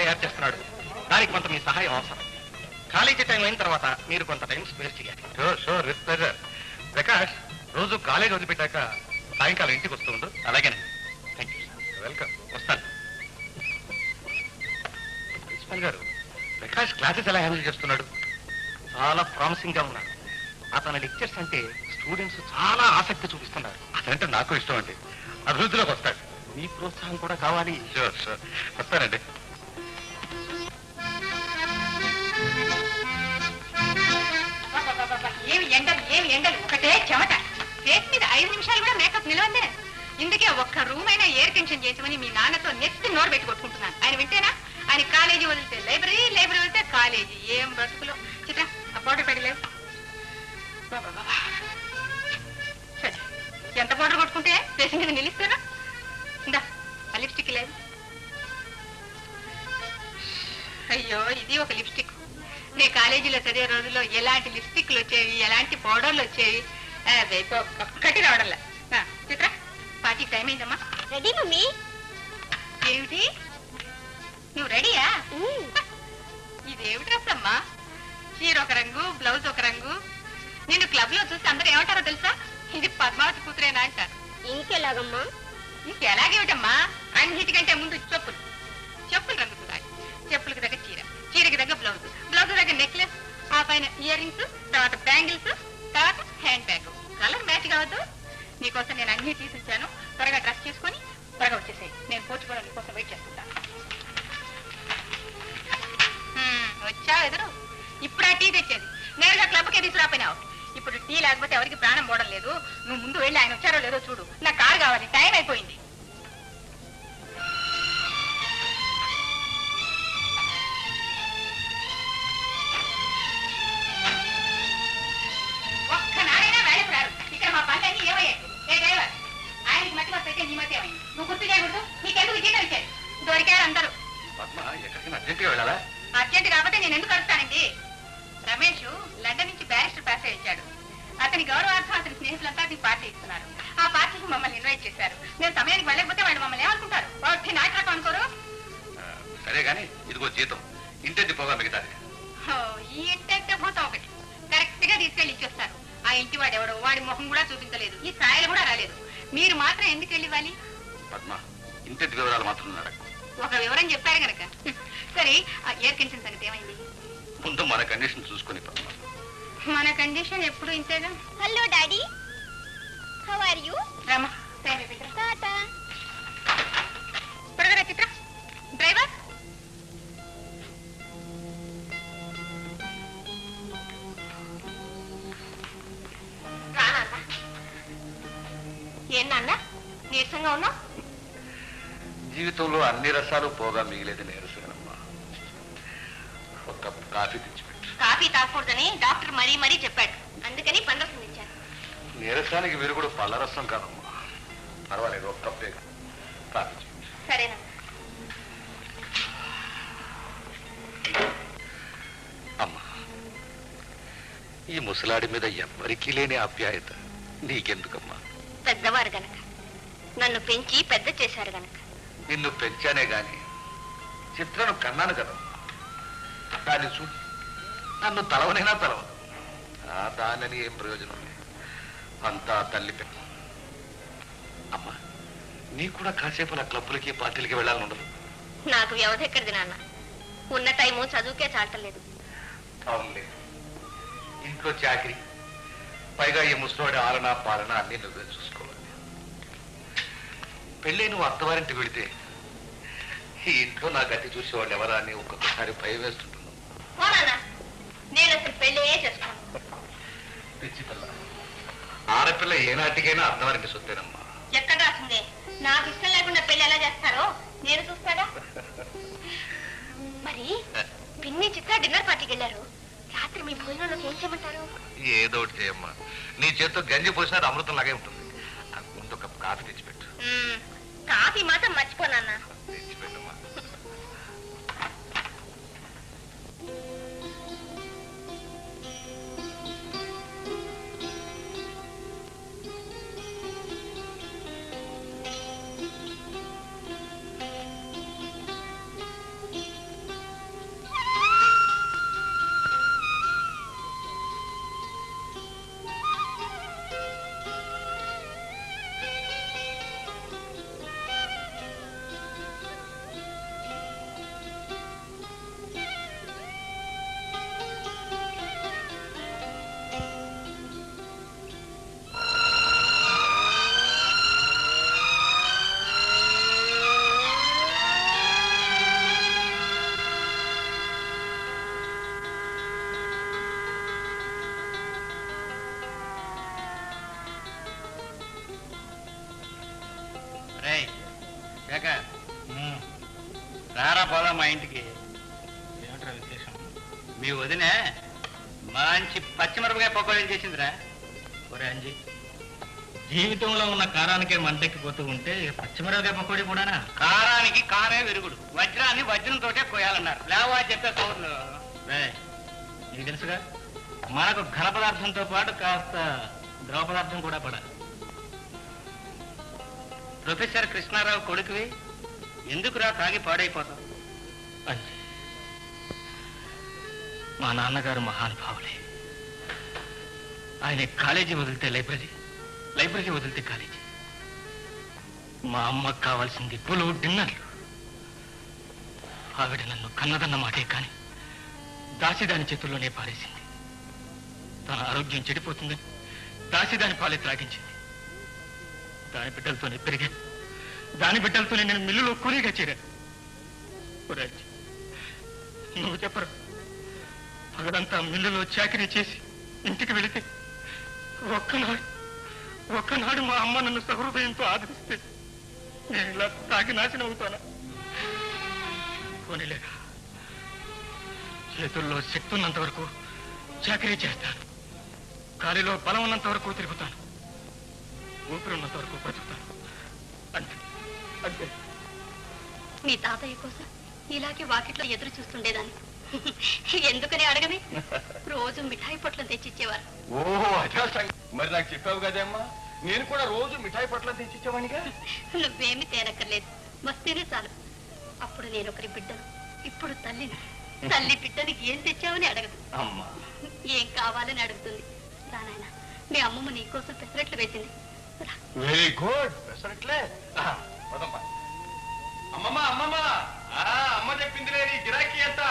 తయారు చేస్తున్నాడు. దానికి కొంత మీ సహాయం అవసరం. కాలేజీ టైం అయిన తర్వాత మీరు కొంత టైం స్పేర్ చేయాలి. Sure with pleasure. ప్రకాష్, రోజు కాలేజ్ వదిలిపెట్టాక సాయంకాలం ఇంటికి వస్తూ ఉండు. అలాగేనండి. Thank you sir. వెల్కమ్. వస్తాను. ప్రిన్సిపల్ గారు, ప్రకాష్ క్లాసెస్ ఎలా హ్యాండిల్ చేస్తున్నాడు? చాలా ప్రామిసింగ్ గా ఉన్నాడు. అతని లెక్చర్స్ అంటే స్టూడెంట్స్ చాలా ఆసక్తి చూపిస్తున్నారు. అదంటే నాకు ఇష్టం అండి. అభివృద్ధిలోకి వస్తాడు. మీ ప్రోత్సాహం కూడా కావాలి. షూర్ షూర్, వస్తానండి. ఏమి ఎండలు ఒకటే చెమట. ఫేస్ మీద 5 నిమిషాలు కూడా మేకప్ నిలవందే. ఇందుకే ఒక్క రూమ్ అయినా ఎయిర్ కండిషన్ చేసామని మీ నాన్నతో నెత్తి నోరు పెట్టి కొట్టుకుంటున్నాను. ఆయన వింటేనా? ఆయన కాలేజీ వదిలితే లైబ్రరీ, లైబ్రరీ వదిలితే కాలేజీ. ఏం బ్రతుకులో. చిత్ర, ఆ పౌడర్ పెట్టలేదు. సరే, ఎంత పౌడర్ కొట్టుకుంటే ఫేస్ మీద నిలుస్తానా? ఇందా ఆ లిప్స్టిక్ లేదు. అయ్యో, ఇది ఒక లిప్స్టిక్. నే కాలేజీలో చదివే రోజుల్లో ఎలాంటి లిప్స్టిక్లు వచ్చేవి, ఎలాంటి పౌడర్లు వచ్చేవి, ఒక్కటి రావడంలా. చిత్ర, పార్టీ టైం అయిందమ్మా. Ready mummy. ఏమిటి, నువ్వు రెడీయా? ఇదేమిటి డ్రెస్ అమ్మా? చీర ఒక రంగు, బ్లౌజ్ ఒక రంగు. నేను క్లబ్ లో చూసి అందరూ ఏమంటారో తెలుసా? ఇది పద్మావతి కూతురేనా అంటారు. ఇంకెలాగమ్మా? ఇంకెలాగేమిటమ్మా? అన్నిటికంటే ముందు చెప్పులు. చెప్పులు రంగు చూడాలి. చెప్పులకు దగ్గర చీర, చీరకి దగ్గర బ్లౌజ్, బ్లౌజ్ దగ్గర నెక్లెస్, ఆ పైన ఇయర్ రింగ్స్, తర్వాత బ్యాంగిల్స్, తర్వాత హ్యాండ్ బ్యాగ్. కలర్ మ్యాచ్ కావద్దు. నీకోసం నేను అన్ని తీసుకొచ్చాను. త్వరగా డ్రెస్ చేసుకొని త్వరగా వచ్చేసాయి. నేను పోర్చుకోవడం నీకోసం వెయిట్ చేసుకుంటాను. వచ్చావు ఎదురు. ఇప్పుడు ఆ టీ తెచ్చేది నేరుగా క్లబ్కే తీసుకురాపోయినావు. ఇప్పుడు టీ లేకపోతే ఎవరికి ప్రాణం పోవడం లేదు. నువ్వు ముందు వెళ్ళి ఆయన వచ్చారో లేదో చూడు. నా కారు కావాలి, టైం అయిపోయింది. ఒక్కనాడైనా వేళకు రారు. ఇక్కడ మా పనులన్నీ ఏమయ్యాయి? ఏ డ్రైవర్, ఆయనకి మట్టి వస్తే నీ మధ్య ఏమైంది? నువ్వు గుర్తు చేయకూడదు. నీకెందుకు జీతం ఇచ్చారు? దొరికారు అందరూ. అర్జెంటుగా వెళ్ళాలా? అర్జెంట్ కాబట్టి నేను ఎందుకు అడుగుతానండి? రమేష్ లండన్ నుంచి బ్యారిస్టర్ పాస్ అయ్యాడు. అతని గౌరవార్థం అతని స్నేహితులంతా అతని పార్టీ ఇస్తున్నారు. ఆ పార్టీకి మమ్మల్ని ఇన్వైట్ చేశారు. నేను సమయానికి వెళ్ళకపోతే వాళ్ళు మమ్మల్ని ఏమనుకుంటారు? వాటి నాయకులకు అనుకోరు. సరే గాని ఇదిగో జీతం, ఇంటి పోగా మిగతాది. ఈ ఇంటి భూతం ఒకటి కరెక్ట్ గా తీసుకెళ్లి ఇచ్చేస్తారు. ఆ ఇంటి వాడు ఎవడో, వాడి ముఖం కూడా చూపించలేదు, ఈ ఛాయలు కూడా రాలేదు. మీరు మాత్రం ఎందుకు వెళ్ళి ఇవ్వాలి? పద్మ, ఇంటి వివరాలు మాత్రం ఒక వివరం చెప్పారు కనుక. సరే, ఆ ఎయిర్ కండిషన్ సంగతి ఏమైంది? ముందు మన కండిషన్ చూసుకుని పద్మ. మన కండిషన్ ఎప్పుడు ఇంతేగా. Hello daddy, how are you? Rama, tata. త్వరగా చిత్ర. డ్రైవర్, ఏం నాన్న నీరసంగా ఉన్నావు? జీవితంలో అన్ని రసాలు పోగా మిగిలేది నీరసమేనమ్మా. ఒక కప్ కాఫీ తెచ్చిపెట్టు. కాఫీ తాగకూడదని డాక్టర్ మరీ మరీ చెప్పాడు. అందుకని పండ్రసం ఇచ్చాను. నీరసానికి విరుగుడు పళ్ళరసం కాదమ్మా. పర్వాలేదు, ఒక కప్పే కాఫీ. సరేనా? అమ్మా, ఈ ముసలాడి మీద ఎవ్వరికీ లేని ఆప్యాయత నీకెందుకమ్మా? పెద్దవారు గనక, నన్ను పెంచి పెద్ద చేశారు గనక. నిన్ను పెంచానే గాని చిత్రను కన్నాను కదమ్మా. దాన్ని చూడు, నన్ను తలవనైనా తలవదు. దానిని ఏం ప్రయోజనం లేదు. అంతా తల్లి పెద్ద. అమ్మా, నీ కూడా కాసేపు నా క్లబ్బులకి పార్టీలకి వెళ్ళాలని ఉండదు? నాకు వ్యవధి ఎక్కడిది నాన్న. ఉన్న టైము చదువుకే చాటలేదు. అవునులే, ఇంట్లో చాకరీ, పైగా ఈ ముసలివాడి ఆలన పాలన అన్ని నువ్వే చూసుకోవాలి. పెళ్ళి నువ్వు అత్తవారింటికి వెళితే ఈ ఇంట్లో నా గట్టి చూసేవాళ్ళు ఎవరా అని ఒక్కొక్కసారి భయం వేస్తుంటున్నావు. నేను అసలు పెళ్ళే చేసుకోను. పిచ్చి పిల్ల, ఆడపిల్ల ఏనాటికైనా అత్తవారింటి సొత్తేనమ్మా. ఎక్కడ రాసిందే? నాకు ఇష్టం లేకుండా పెళ్లి ఎలా చేస్తారో నేను చూస్తాగా. మరి పిన్ని చిత్ర డిన్నర్ పార్టీకి వెళ్ళారు. రాత్రి మీ భోజనంలోకి ఏం చేయమంటారు? ఏదో ఒకటి చేయమ్మా. నీ చేత్తో గంజి పోసినా అమృతం లాగే ఉంటుంది. ముందు ఒక కాఫీ తెచ్చిపెట్టు. కాఫీ మాత్రం మర్చిపోనా? తెచ్చిపెట్టమ్మా. ఇంటికి? ఏమిట్రా విశేషం? మీ వదినే మంచి పచ్చిమిరపకాయ పకోడీలు చేసిందిరా. ఒరే అంజి, జీవితంలో ఉన్న కారానికే మంటెక్కిపోతూ ఉంటే పచ్చిమిరపకాయ పకోడీ కూడానా? కారానికి కారే విరుగుడు, వజ్రాన్ని వజ్రంతోటే కోయాలన్నారు. లేవా చెప్పే కౌర్లు. నీకు తెలుసుగా, మనకు ఘన పదార్థంతో పాటు కాస్త ద్రవ పదార్థం కూడా పడాలి. ప్రొఫెసర్ కృష్ణారావు కొడుకువి, ఎందుకురా తాగి పాడైపోతాం? మా నాన్నగారు మహానుభావులే. ఆయన కాలేజీ వదిలితే లైబ్రరీ, లైబ్రరీ వదిలితే కాలేజీ. మా అమ్మకు కావాల్సింది పులు డిన్నర్లు. ఆవిడ నన్ను కన్నదన్న మాటే కాని దాసిదాని చేతుల్లోనే పారేసింది. తన ఆరోగ్యం చెడిపోతుందని దాసిదాని పాలే త్రాగించింది. దాని బిడ్డలతోనే పెరిగాను, దాని బిడ్డలతోనే నేను మిల్లులో కూలీగా చేరాను. నువ్వు చెప్పరు, పగలంతా మిల్లులో చాకరీ చేసి ఇంటికి వెళితే ఒక్కనాడు మా అమ్మ నన్ను సహృదయంతో ఆదరిస్తే నేను ఇలా తాగి నాశనం అవుతానా? పోనీలేక చేతుల్లో శక్తి ఉన్నంత వరకు చాకరీ చేస్తాను, గాలిలో బలం ఉన్నంత వరకు తిరుగుతాను, ఊపిరి ఉన్నంత వరకు బ్రతుకుతాను. అంతే అంతే. మీ తాతయ్య కోసం ఇలాగే వాకిట్లో ఎదురు చూస్తుండేదాన్ని. ఎందుకని అడగమే, రోజు మిఠాయి పొట్లం తెచ్చిచ్చేవారు. ఓహో అదే మరి నాకు చెప్పావు కదమ్మా, నేను కూడా రోజు మిఠాయి పొట్లం తెచ్చిచ్చేవానిగా. నువ్వేమి తేనక్కర్లేదు, మస్తేనే చాలు. అప్పుడు నేను ఒకరి బిడ్డను, ఇప్పుడు తల్లిని. తల్లి బిడ్డనికి ఏం తెచ్చావని అడగదు, ఏం కావాలని అడుగుతుంది. దానైనా మీ అమ్మమ్మ నీకోసం పెసరట్లు వేసింది. Very good. పెసరట్లే అమ్మమ్మ అమ్మమ్మ, అమ్మ చెప్పింది లేని గిరాకీ ఎంత,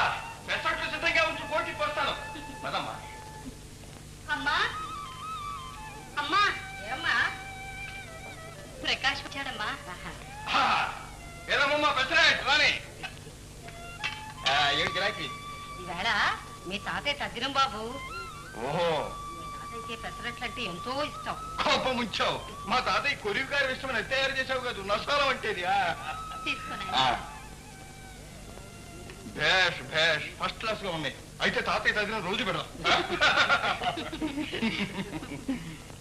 పెసరట్లు సిద్ధంగా ఉంచి పోటీకి వస్తాను. పదమ్మా. అమ్మా అమ్మా, ఏమ్మా? ప్రకాష్ వచ్చాడమ్మా. ఏదమ్మా పెసరట్ రాని. ఏం గిరాకీ? ఈవేళ మీ తాతయ్య తద్దినం బాబు. ఓహో, మీ తాతయ్యకి పెసరట్లు అంటే ఎంతో ఇష్టం. కోపం ఉంచావు. మా తాతయ్య కొరివి గారి ఇష్టమని అది తయారు చేసావు కదా, నష్టాలం అంటేది. భేష్ భేష్, ఫస్ట్ క్లాస్ గా ఉన్నాయి. అయితే తాతయ్య తగిన రోజు పెడదాం.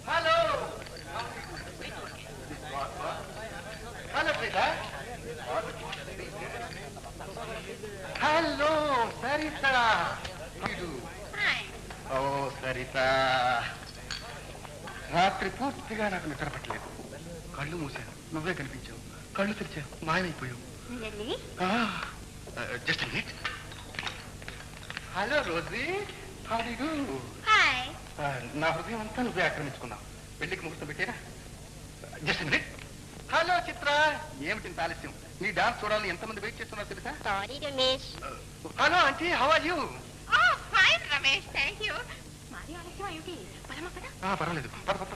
Hello hello hello Saritha. Oh Saritha, రాత్రి పూర్తిగా నాకు నిద్ర పట్టలేదు. కళ్ళు మూసాను, నువ్వే కనిపించావు. కళ్ళు తెరిచావు, మాయమైపోయావు. Just minute. Hello Rosie, how do you do? నా హృదయం అంతా నువ్వే ఆక్రమించుకున్నావు. పెళ్లికి ముహూర్తం పెట్టేరా? Just minute. హలో చిత్ర, ఏమిటి ఇంత ఆలస్యం? నీ డాన్స్ చూడాలని ఎంతమంది వెయిట్ చేస్తున్నారు తెలుసా? Sorry Ramesh. Hello aunty, how are you? Fine Ramesh, thank you. మరి ఆలస్యం ఏమిటి? పరమ కదా. పర్వాలేదు, పద పద.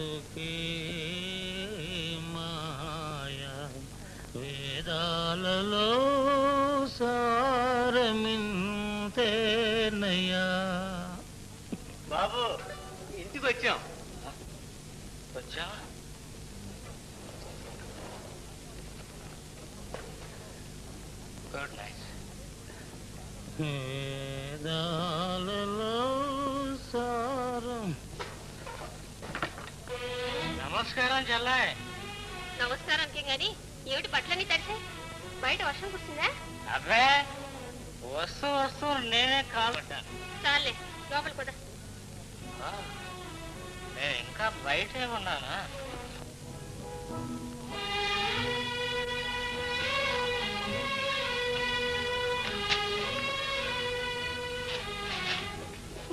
పలుకే మాయ వేదాలలో సారమింతేనయ్యా. బాబు ఇంటికి వచ్చాం. వచ్చా గుడ్ నైట్. వేదాలలో సారం. నమస్కారం చెల్లాయ్. నమస్కారానికి గాని ఏమిటి బట్టలన్నీ తడిసాయి? బయట వర్షం కురిసిందా? అబ్బే వస్తూ వస్తూ నేనే కాలుపడ్డాను. చాలే లోపల కూడా. నేను ఇంకా బయటే ఉన్నానా?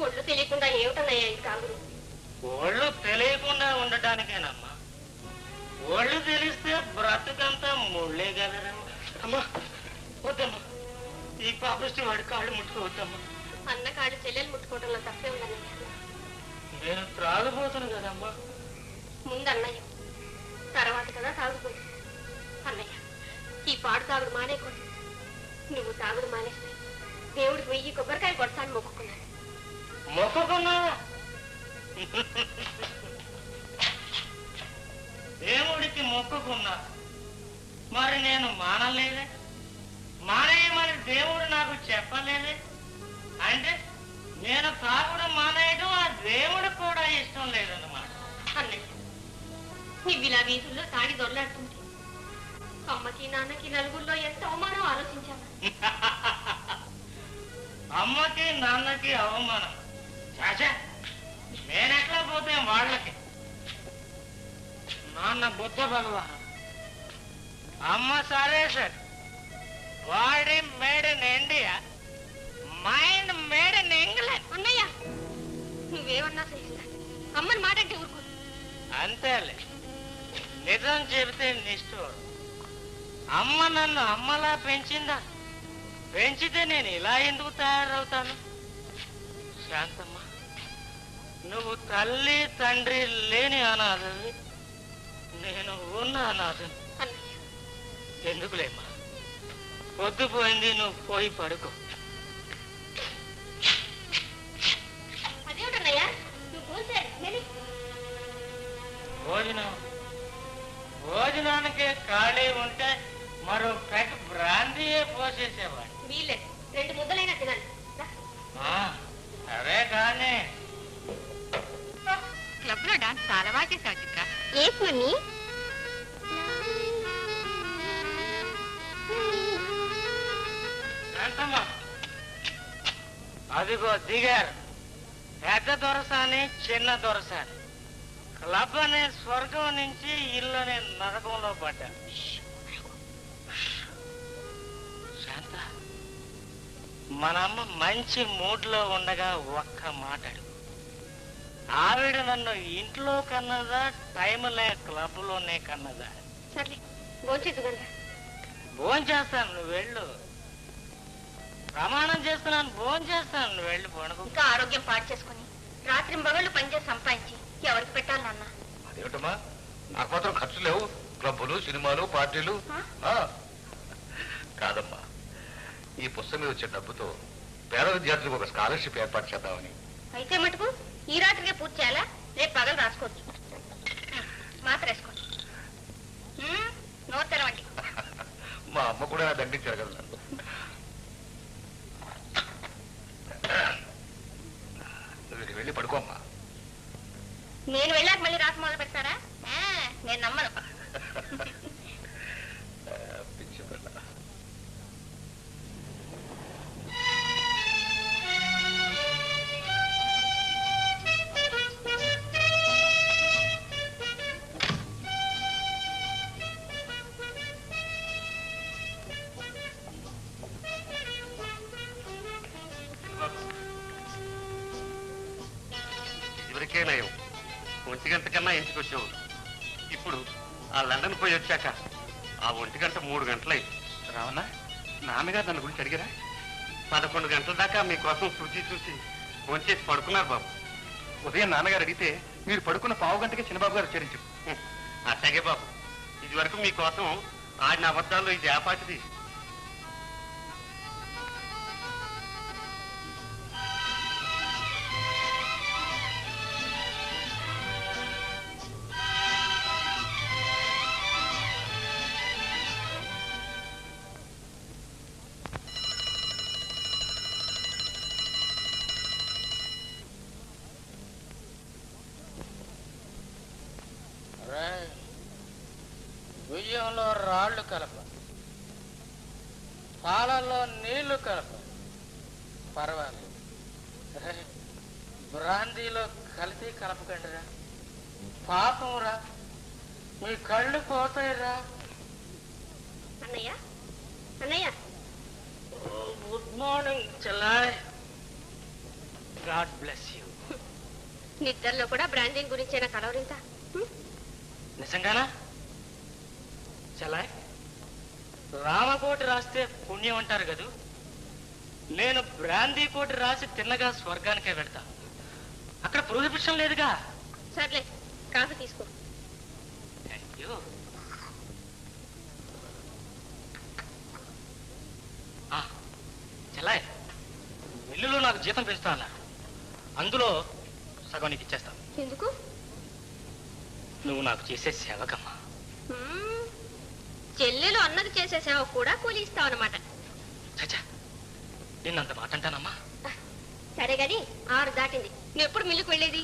ఒళ్ళు తెలియకుండా ఏమిటన్నాయా ఈ కాగురు? ఒళ్ళు తెలియకుండా ఉండటానికేనమ్మా. ఒళ్ళు తెలిస్తే బ్రతుకంతా ముళ్ళే కదరమ్మా. అమ్మా వద్దమ్మా, ఈ పాపస్టి వాడి కాళ్ళు ముట్టుకోవద్దమ్మా. అన్న కాళ్ళు చెల్లెలు ముట్టుకోవడంలో తప్పే ఉందన్నయ్య. నేను త్రాగబోతాను కదమ్మా. ముందు అన్నయ్య, తర్వాత కదా తాగుపోయి. అన్నయ్య, ఈ పాడు తాగుడు మానేకూడదు. నువ్వు తాగుడు మానేస్తే దేవుడికి 1000 కొబ్బరికాయలు కొడతాను మొక్కుకున్నాను. మొక్కుకున్నావా? దేవుడికి మొక్కుకున్నా, మరి నేను మానలేదే. మానేయమని దేవుడు నాకు చెప్పలేదే. అంటే నేను తాగుడు మానేయడం ఆ దేవుడు కూడా ఇష్టం లేదన్నమాట. అన్నయ్య, నువ్వు ఇలా వీధుల్లో తాగి దొరలాడుతుంటే అమ్మకి నాన్నకి నలుగురిలో ఎంత అవమానం ఆలోచించాను. అమ్మకి నాన్నకి అవమానం చాచా, నేనెట్లా పోతే వాళ్ళకి. నాన్న బుద్ధ భగవాన్, అమ్మ సరే sir. Body made in India, mind made in England. అన్నయ్య, నువ్వేమన్నా సహిస్తా, అమ్మని మాట అంటే ఊరుకో. అంతేలే, నిజం చెబితే నిష్ఠూరం. అమ్మ నన్ను అమ్మలా పెంచిందా? పెంచితే నేను ఇలా ఎందుకు తయారవుతాను? శాంతమ్మ, నువ్వు తల్లి తండ్రి లేని అనాథవి, నేను ఉన్న అనాథను. ఎందుకులేమ్మా, పొద్దుపోయింది, నువ్వు పోయి పడుకో. అదేమిటన్నయ్యా నువ్వు పోసాడు? భోజనానికే ఖాళీ ఉంటే మరో పెక్ బ్రాందీయే పోసేసేవాడు. వీలే 2 ముద్దలైనా తినండి. సరే కానీ క్లబ్ లో డాన్స్ చాలా బాగా చేసావు చిత్ర. ఏస్ మమ్మీ. శాంతమ్మ, అదిగో దిగారు పెద్ద దొరసాని చిన్న దొరసాని. క్లబ్ అనే స్వర్గం నుంచి ఇల్లు అనే నరకంలో పడ్డా. శాంత, మనమ్మ మంచి మూడ్ లో ఉండగా ఒక్క మాట అడుగు. ఆవిడ నన్ను ఇంట్లో కన్నదా, టైం లే క్లబ్ లోనే కన్నదా? సర్లే భోంచేద్దుగండి. భోంచేస్తాను, నువ్వు వెళ్ళు. ప్రమాణం చేస్తున్నాను, భోంచేస్తాను, నువ్వు వెళ్ళి పడుకో. ఇంకా ఆరోగ్యం పాడు చేసుకుని రాత్రి మగళ్ళు పనిచేసి సంపాదించి ఎవరికి పెట్టాలి నాన్న? అదేమిటమ్మా, నాకు మాత్రం ఖర్చు లేవు. క్లబ్బులు, సినిమాలు, పార్టీలు. కాదమ్మా, ఈ పుస్తకం మీద వచ్చే డబ్బుతో పేద విద్యార్థులకు ఒక స్కాలర్షిప్ ఏర్పాటు చేద్దామని. అయితే మటుకు ఈ రాత్రికే పూర్తి చేయాలా? రేపు పగలు రాసుకోవచ్చు. మాత్ర వేసుకోండి. నోరు తెరవండి. మా అమ్మ కూడా దండించారు కదా నన్ను. నువ్వు వెళ్ళి పడుకోమ్మా. నేను వెళ్ళాక మళ్ళీ రాసి మొదలు పెడతారా? నేను నమ్మను. పిచ్చి పిల్ల. ఇవరికే నయం, 1 గంట కన్నా ఇంటికి వచ్చావు. ఇప్పుడు ఆ లండన్ పోయి వచ్చాక ఆ 1 గంట 3 గంటలైంది. రావనా, నాన్నగారు నన్ను గురించి అడిగారా? 11 గంటల దాకా మీకోసం చూసి భోంచేసి పడుకున్నారు బాబు. ఉదయం నాన్నగారు అడిగితే మీరు పడుకున్న పావు గంటకే చిన్నబాబు గారు ఉచ్చరించు. అట్టగే బాబు, ఇది వరకు మీకోసం ఆడిన అబద్ధాల్లో ఇది ఆపాటిది. బియ్యంలో రాళ్ళు కలప, పాలల్లో నీళ్లు కలప, పర్వాలేదు. బ్రాందీలో కలిపి కలపకండిరా, పాపం రా, మీ కళ్ళు పోతాయిరా. అన్నయ్య అన్నయ్య, గుడ్ మార్నింగ్ చెల్లాయ్. God bless you. నిద్రలో కూడా బ్రాండింగ్ గురించేనా కలవరింత? నిజంగానా చెల్లాయ్? రామకోటి రాస్తే పుణ్యం అంటారు కదూ, నేను బ్రాందీ కోటి రాసి తిన్నగా స్వర్గానికే వెళ్తా. అక్కడ ప్రొహిబిషన్ లేదుగా. సర్లే, కాఫీ తీసుకో. Thank you. చెల్లాయ్, మిల్లులో నాకు జీతం పెంచుతా అన్నారు. అందులో సగం నీకు ఇచ్చేస్తాను. ఎందుకు? నువ్వు నాకు చేసే సేవకమ్మా. చెల్లెలు అన్నది చేసే సేవ కూడా కూలి ఇస్తావు అనమాట. చచ్చా, నిన్నంత మాట అంటానమ్మా. సరే గాని 6 దాటింది, నువ్వు ఎప్పుడు మిల్లుకు వెళ్ళేది?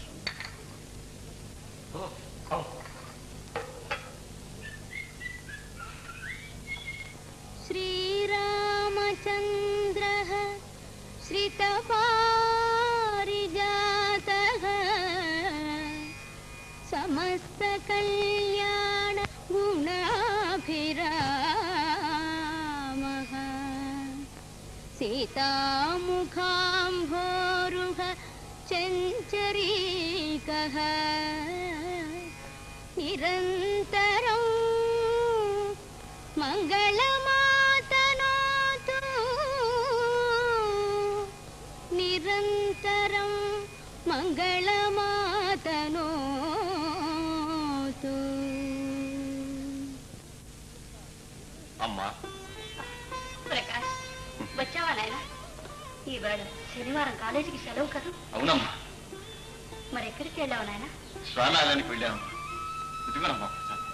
శ్రీరామచంద్ర శ్రితపారిజాత సమస్త కళ్యాణ గుణాభిరామ సీతాముఖాంభోరుహ చంచరీకః నిరంతరం మంగళమాతనోతు నిరంతరం మంగళమాతనోతు. అమ్మా ప్రకాష్, వచ్చావా నాయన? ఈవేళ శనివారం కాలేజీకి సెలవు కదా? అవునమ్మా. మరి ఎక్కడికి వెళ్ళావు నాయన? స్వామికి వెళ్ళాము. ఇదిగోనమ్మా ప్రసాదం.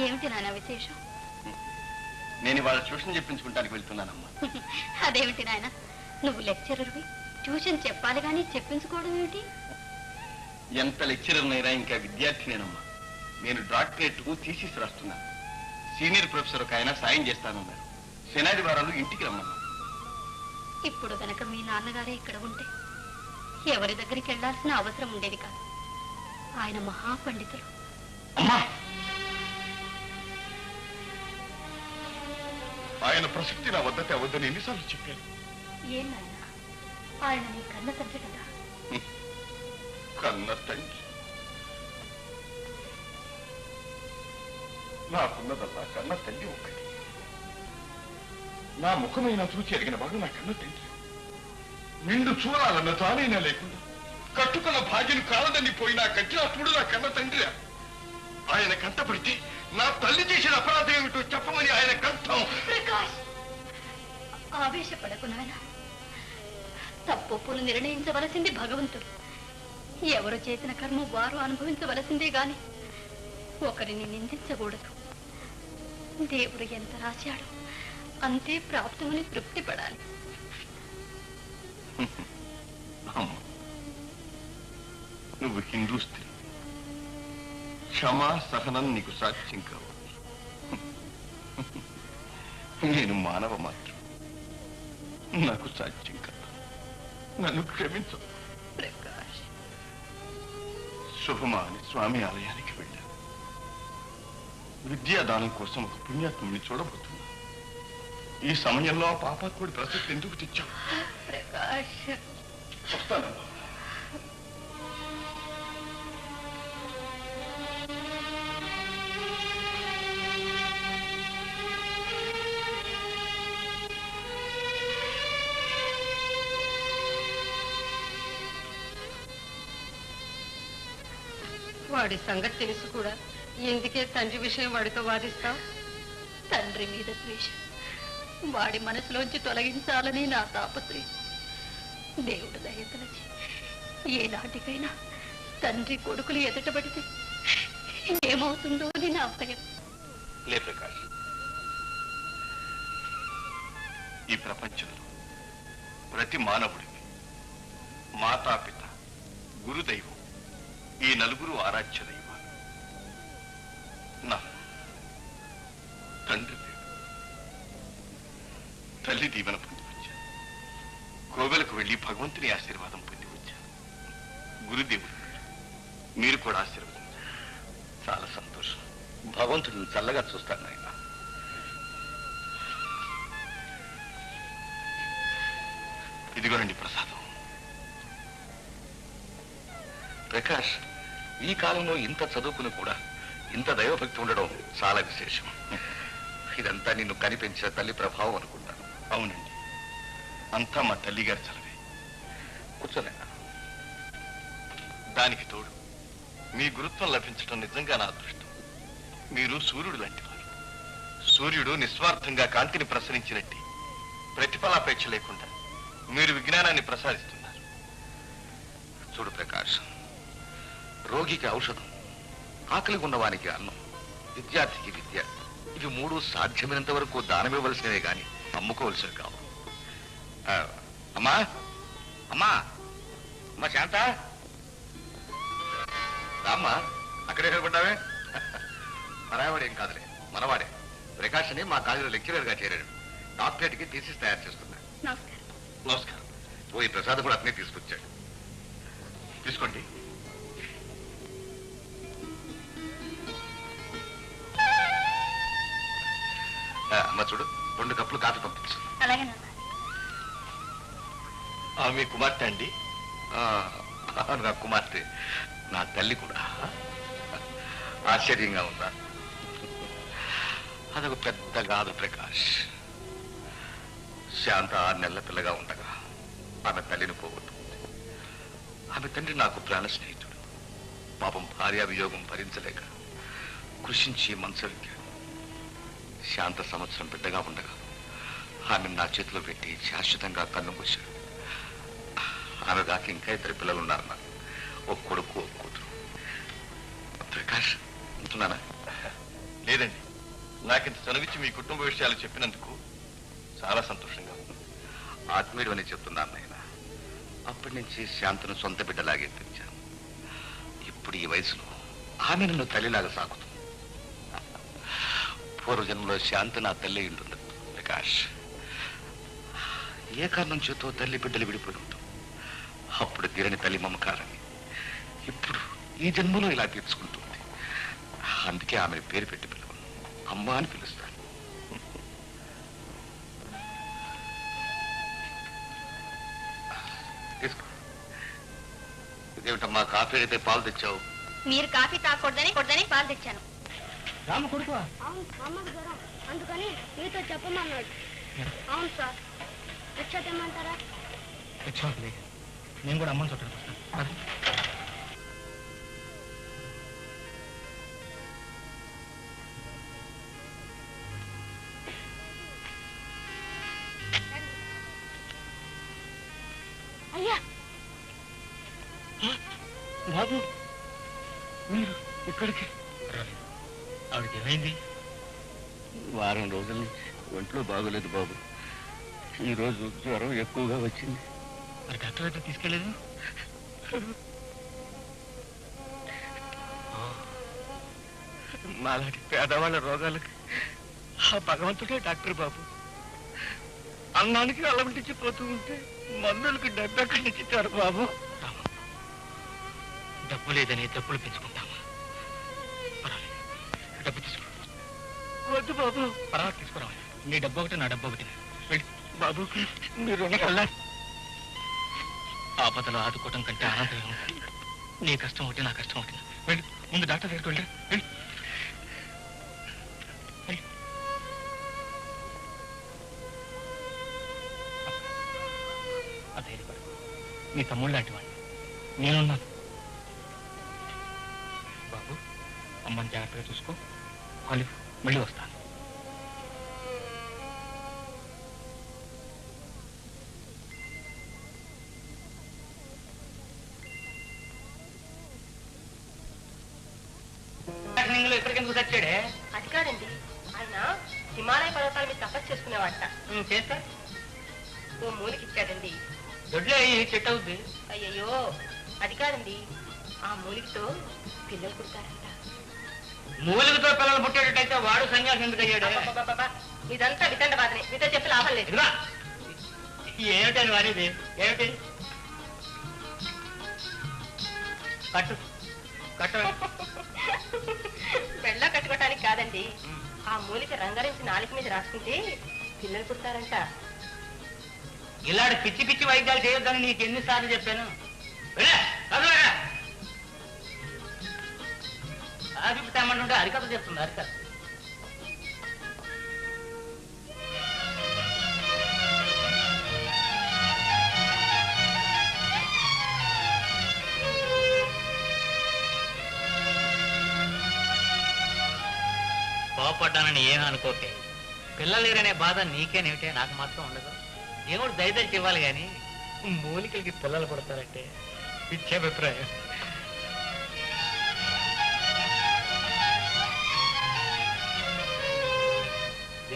ఏమిటి నాయన విశేషం? నేను ఇవాళ ట్యూషన్ చెప్పించుకుంటానికి వెళ్తున్నానమ్మా. అదేమిటి నాయన, నువ్వు లెక్చరర్వి, ట్యూషన్ చెప్పాలి కానీ చెప్పించుకోవడం ఏమిటి? ఎంత లెక్చరర్నైనా ఇంకా విద్యార్థినేనమ్మా. నేను డాక్టరేట్ థీసిస్ రాస్తున్నాను. సీనియర్ ప్రొఫెసర్ ఒక ఆయన సాయం చేస్తానన్నారు. శనాదివారాలు ఇంటికి రమ్మన్నా. ఇప్పుడు గనక మీ నాన్నగారే ఇక్కడ ఉంటే ఎవరి దగ్గరికి వెళ్లాల్సిన అవసరం ఉండేది కాదు. ఆయన మహాపండితులు. అమ్మా, ఆయన ప్రసక్తి నా వద్ద తేవద్దని ఎన్నిసార్లు చెప్పాను. ఏం నాయన, ఆయన నీ కన్న తండ్రి కదా. కన్న తండ్రి నాకున్నదల్లా కన్న తండ్రి ఒక్కటి. నా ముఖమైన చూచి ఎరిగిన వాడు నా కన్న తండ్రి. నిండు చూడాలన్న తానైనా లేకుండా కట్టుకున్న భాగ్యం కాలదని పోయినా కట్టినప్పుడు నా కన్న తండ్రి. ఆయన కంటపడితే నా తల్లి చేసిన అపరాధం ఏమిటో చెప్పమని ఆయన కంఠం. ప్రకాష్, ఆవేశపడకు నాయన. తప్పును నిర్ణయించవలసింది భగవంతుడు. ఎవరు చేసిన కర్మ వారు అనుభవించవలసిందే గాని ఒకరిని నిందించకూడదు. దేవుడు ఎంత రాశాడో అంతే ప్రాప్తమని తృప్తి పడాలి. నువ్వు హిందూ స్త్రీ, క్షమా సహనం నీకు సాధ్యం కావచ్చు. నేను మానవ మాత్రం, నాకు సాధ్యం కాదు. నన్ను క్షమించు. ప్రకాష్, శుభమా అని స్వామి ఆలయానికి వెళ్ళాను. విద్యాదానం కోసం ఒక పుణ్యాత్ముని చూడబోతున్నా. ఈ సమయంలో ఆ పాపాత్ముడి ప్రసక్తి ఎందుకు తెచ్చావు? ప్రకాష్, వస్తానమ్మా. వాడి సంగతి తెలుసు కూడా ఎందుకే తండ్రి విషయం వాడితో వాదిస్తావు? తండ్రి మీద ద్వేషం వాడి మనసులోంచి తొలగించాలని నా తాపత్రయం. దేవుడు దయతలచి ఏనాటికైనా తండ్రి కొడుకులు ఎదుటపడితే ఏమవుతుందో అని నా భయం. లే ప్రకాష్, ఈ ప్రపంచంలో ప్రతి మానవుడికి మాతాపిత, గురుదైవం ఈ నలుగురు ఆరాధ్య దైవాలు. నా తండ్రి లేడు, తల్లి దీవెన పొంది వచ్చాను. కోవెలకు వెళ్ళి భగవంతుని ఆశీర్వాదం పొంది వచ్చాను. గురుదేవుడు మీరు కూడా ఆశీర్వదించారు. చాలా సంతోషం. భగవంతుడిని చల్లగా చూస్తాను నాయన. ఇదిగోనండి ప్రసాదం. ప్రకాష్, ఈ కాలంలో ఇంత చదువుకుని కూడా ఇంత దైవభక్తి ఉండడం చాలా విశేషం. ఇదంతా నిన్ను కనిపించిన తల్లి ప్రభావం అనుకుంటాను. అవునండి, అంతా మా తల్లిగారి చలవే. కూర్చోలేనా? దానికి తోడు మీ గురుత్వం లభించడం నిజంగా నా అదృష్టం. మీరు సూర్యుడు లాంటి వారు. సూర్యుడు నిస్వార్థంగా కాంతిని ప్రసరించినట్టు ప్రతిఫలాపేక్ష లేకుండా మీరు విజ్ఞానాన్ని ప్రసారిస్తున్నారు. చూడు ప్రకాష్, రోగికి ఔషధం, ఆకలి ఉన్నవానికి అన్నం, విద్యార్థికి విద్య, ఇవి మూడు సాధ్యమైనంత వరకు దానమివ్వవలసినవే గాని అమ్ముకోవలసినవి కావు. అమ్మా అమ్మా అమ్మా శాంత, రామ్మా. అక్కడే నిలబడ్డావే? పరాయవాడేం కాదులే, మనవాడే. ప్రకాష్ అని మా కాలేజీలో లెక్చరర్ గా చేరాడు. డాక్టరేట్కి థీసిస్ తయారు చేస్తున్నాడు. నమస్కారం. పోయి ప్రసాద్ కూడా అట్నే తీసుకొచ్చాడు. తీసుకోండి. అమ్మ చూడు, 2 కప్పులు కాఫీ పంపించు. అలాగే మీ కుమార్తె అండి? నా కుమార్తె, నా తల్లి కూడా. ఆశ్చర్యంగా ఉందా? అదొక పెద్ద గాథ ప్రకాష్. శాంత 6 నెలల పిల్లగా ఉండగా ఆమె తల్లిని పోగొట్టుకుంది. ఆమె తండ్రి నాకు ప్రాణ స్నేహితుడు. పాపం భార్య వియోగం భరించలేక కృషించి మంచమెక్కాడు. శాంత సంవత్సరం బిడ్డగా ఉండగా ఆమెను నా చేతిలో పెట్టి శాశ్వతంగా కన్నుమూశాడు. ఆమె దాకా ఇంకా 2 పిల్లలు ఉన్నారు నాకు. ఒక కొడుకు, ఒక కూతురు. ప్రకాష్, ఉంటున్నానా? లేదండి, నాకింత చనువిచ్చి మీ కుటుంబ విషయాలు చెప్పినందుకు చాలా సంతోషంగా ఉంది. ఆత్మీయుడు అని చెప్తున్నాను నాయన. అప్పటి నుంచి శాంతను సొంత బిడ్డలాగే పెంచాను. ఇప్పుడు ఈ వయసులో ఆమె నన్ను తల్లిలాగా సాగుతుంది. పూర్వజన్మలో శాంతి నా తల్లి ఉంటుంది ప్రకాష్. ఏ కారణం చేతో తల్లి బిడ్డలు విడిపోయి ఉంటాం. అప్పుడు తీరని తల్లి మమకారాన్ని ఇప్పుడు ఈ జన్మలో ఇలా తీర్చుకుంటుంది. అందుకే ఆమె పేరు పెట్టి పిలవను, అమ్మ అని పిలుస్తాను. తీసుకో. ఇదేమిటమ్మా, కాఫీ అయితే పాలు తెచ్చావు? మీరు కాఫీ తాగకూడదని పాలు తెచ్చాను. రాము కొడుకువా? అవును, అమ్మకు జ్వరం, అందుకని మీతో చెప్పమన్నాడు. అవును సార్, రిక్షా తెమ్మంటారా? తెచ్చావులే, నేను కూడా అమ్మని చూడటానికి వస్తాను. అయ్యా బాబు, మీరు ఇక్కడికి? ఆవిడకి ఏమైంది? వారం రోజుల నుంచి ఒంట్లో బాగోలేదు బాబు. ఈరోజు జ్వరం ఎక్కువగా వచ్చింది. మరి డాక్టర్ దగ్గర తీసుకెళ్ళలేదు? మాలాంటి పేదవాళ్ళ రోగాలకి ఆ భగవంతుడే డాక్టర్ బాబు. అన్నానికి అలమటించి పోతూ ఉంటే మందులకు డబ్బు ఎక్కడి నుంచి ఇచ్చారు బాబు? డబ్బు లేదని డబ్బులు పెంచుకుంటామా? పర్వాలేదు, డబ్బు తీసుకో. వద్దు బాబు. పర్వాలేదు, తీసుకురావాలి. నీ డబ్బు ఒకటి, నా డబ్బు ఒకటి. వెళ్ళి బాబు, మీరు రుణకల్లా ఆపదలో ఆదుకోవటం కంటే ఆనందం ఉంది. నీ కష్టం ఒకటి, నా కష్టం ఒకటి. వెళ్ళి ముందు డాక్టర్ దగ్గరికి వెళ్ళి వెళ్ళి. ధైర్యపడు, నీ తమ్ముడు లాంటి వాడిని నేనున్నాను. అమ్మని జాగ్రత్తగా చూసుకో. మళ్ళీ వస్తాను. ఎక్కడికెందుకు తెచ్చాడే? అది కాదండి, ఆయన హిమాలయ పర్వతాల మీద తపస్సు చేసుకునేవాట. చేస్తా ఓ మూలికిచ్చాడండి. దొడ్లే చెట్టు అవుద్ది. అయ్యయ్యో, అది కాదండి, ఆ మూలికతో పిల్లలు పుడతారంట. మూలికతో పిల్లలు పుట్టేటట్టయితే వాడు సన్యాసం ఎందుకు అయ్యాడు? ఇదంతా వితండ బాధనే, మీతో చెప్పి లాభం లేదు. ఏమిటని వారిది? ఏమిటి? కట్టు కట్టు. పెళ్ళ కట్టుకోవటానికి కాదండి, ఆ మూలిక రంగరించి నాలుక మీద రాసుకుంటే పిల్లలు పుడతారంట. ఇలాంటి పిచ్చి పిచ్చి వైద్యాలు చేయొద్దని నీకు ఎన్నిసార్లు చెప్పాను? అది తెమ్మంటుంటే అరికథ చెప్తుంది. అరికథ కోపడ్డానని ఏమీ అనుకోకే. పిల్లలేరనే బాధ నీకేనేమిటే, నాకు మాత్రం ఉండదు. దేవుడు దయదలిచి ఇవ్వాలి కానీ మూలికలకి పిల్లలు పడతారంటే పిచ్చే అభిప్రాయం.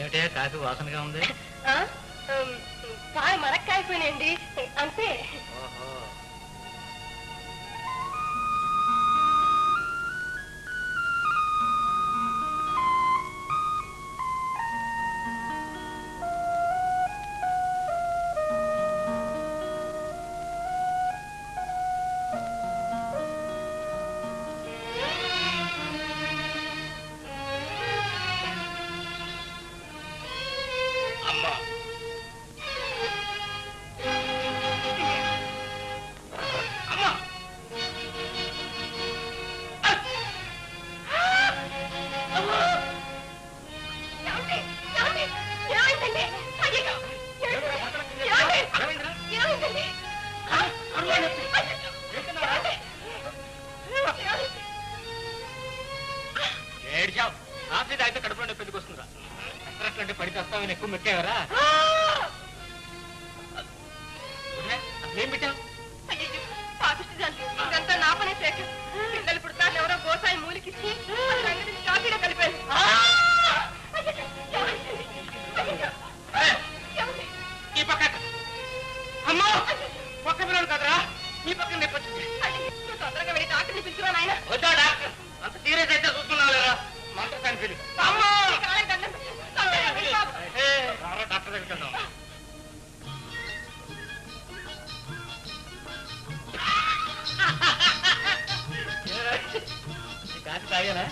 ఏమిటే కాఫీ వాసనగా ఉంది? పాలు మరక్కాయిపోయినాయండి అంతే. ఓహో, ఏడ్చావు. కాఫీ తాగితే కడుపులో పెళ్లికి వస్తుందా? ఎక్కడంటే పడి తెస్తామని ఎక్కువ మెక్కేవరా? ఏం పెట్టావు? ఇదంతా నా పనే శేఖర్. పిల్లలు పుడతారు ఎవరో గోసాయి మూలికిచ్చి కాఫీలో కలిపారు. ఈ పక్క అమ్మా, పక్క పిల్లలు కదరా, ఈ పక్కన నెప్పొచ్చింది. తొందరగా వెళ్ళి డాక్టర్ని పిలుచురా నాయన. వద్దా డాక్టర్? అంత సీరియస్ అయితే చూస్తున్నావు లేదా? మంత్రసాని పిలు. డాక్టర్ దగ్గరికి వెళ్దాం. కాఫీ తాగానా?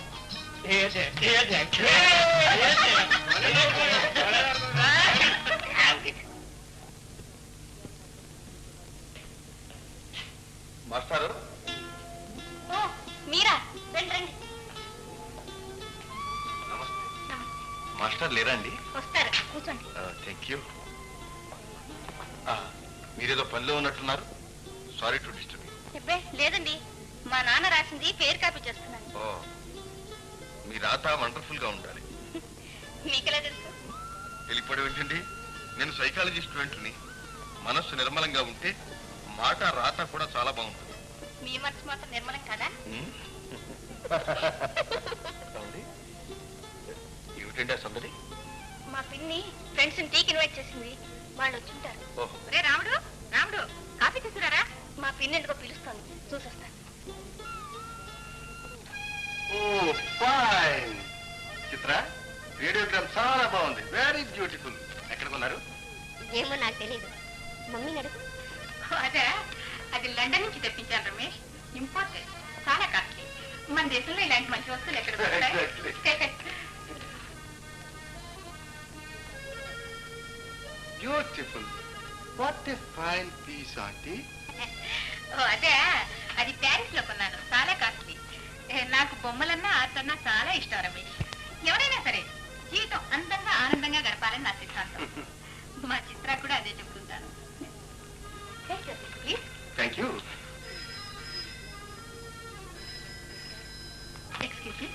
మాస్టారు, మీరా? రండి రండి. నమస్తే. మాస్టర్ లేరా అండి? వస్తారు, కూర్చోండి. Thank you. మీరేదో పనిలో ఉన్నట్టున్నారు. Sorry to disturb you. చెప్పే లేదండి, మా నాన్న రాసింది పేరు కాపీ చేస్తున్నాను. ఓ, మీ రాత వండర్ఫుల్ గా ఉండాలి. మీకెలా తెలుసు? వెళ్ళిపోవడం ఏంటండి? నేను సైకాలజీ స్టూడెంట్ని. మనస్సు నిర్మలంగా ఉంటే మాట రాత కూడా చాలా బాగుంటుంది. మీ మనసు మాత్రం నిర్మలం కదా? ఏమిటండి ఆ సందడి? మా పిన్ని ఫ్రెండ్స్ టీకి ఇన్వైట్ చేసింది, వాళ్ళు వచ్చుంటారు. రే రాముడు, రాముడు కాఫీ తీసుకురారా. మా పిన్ని ఎందుకో పిలుస్తోంది, చూసొస్తాను. ఓ ఫైన్. చిత్ర, రేడియోగ్రామ్ చాలా బాగుంది. Very beautiful. ఎక్కడ కొన్నారు? ఏమో నాకు తెలియదు, మమ్మీ నడుపు. అదే, అది లండన్ నుంచి తెప్పించాను రమేష్. ఇంపార్టెంట్, చాలా కాస్ట్లీ. మన దేశంలో ఇలాంటి మంచి వస్తువులు ఎక్కడ దొరుకుతాయి? Beautiful. What a fine piece aunty. అదే, అది ప్యారిస్ లో కొన్నాను, చాలా కాస్ట్లీ. నాకు బొమ్మలన్నా ఆర్ట్ అన్నా చాలా ఇష్టం రమేష్. ఎవరైనా సరే జీవితం అందంగా ఆనందంగా గడపాలని నా సిద్ధాంతం. మా చిత్ర కూడా అదే చెప్తుంటాను. Please. Thank you. Excuse me.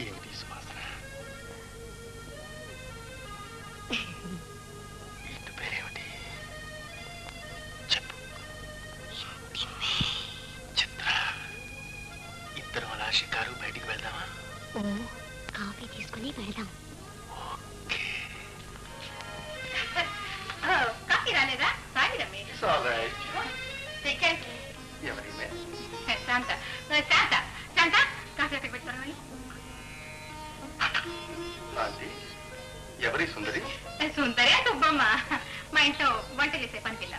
ఏమిటి సువాసన? ఇంటి పేరేమిటి చెప్పు. చిత్ర, ఇద్దరు అలా షికారు బయటికి వెళ్దామా? కాఫీ తీసుకుని వెళ్దాం. కాఫీ రాలేదా? సారీ రమేష్. శాంత శాంత శాంత కాఫీ అక్కడ పెట్టుకోవాలి. ఎవరి సుందరి? సుందరే సుబ్బమ్మ, మా ఇంట్లో వంట చేసే పని పిల్ల.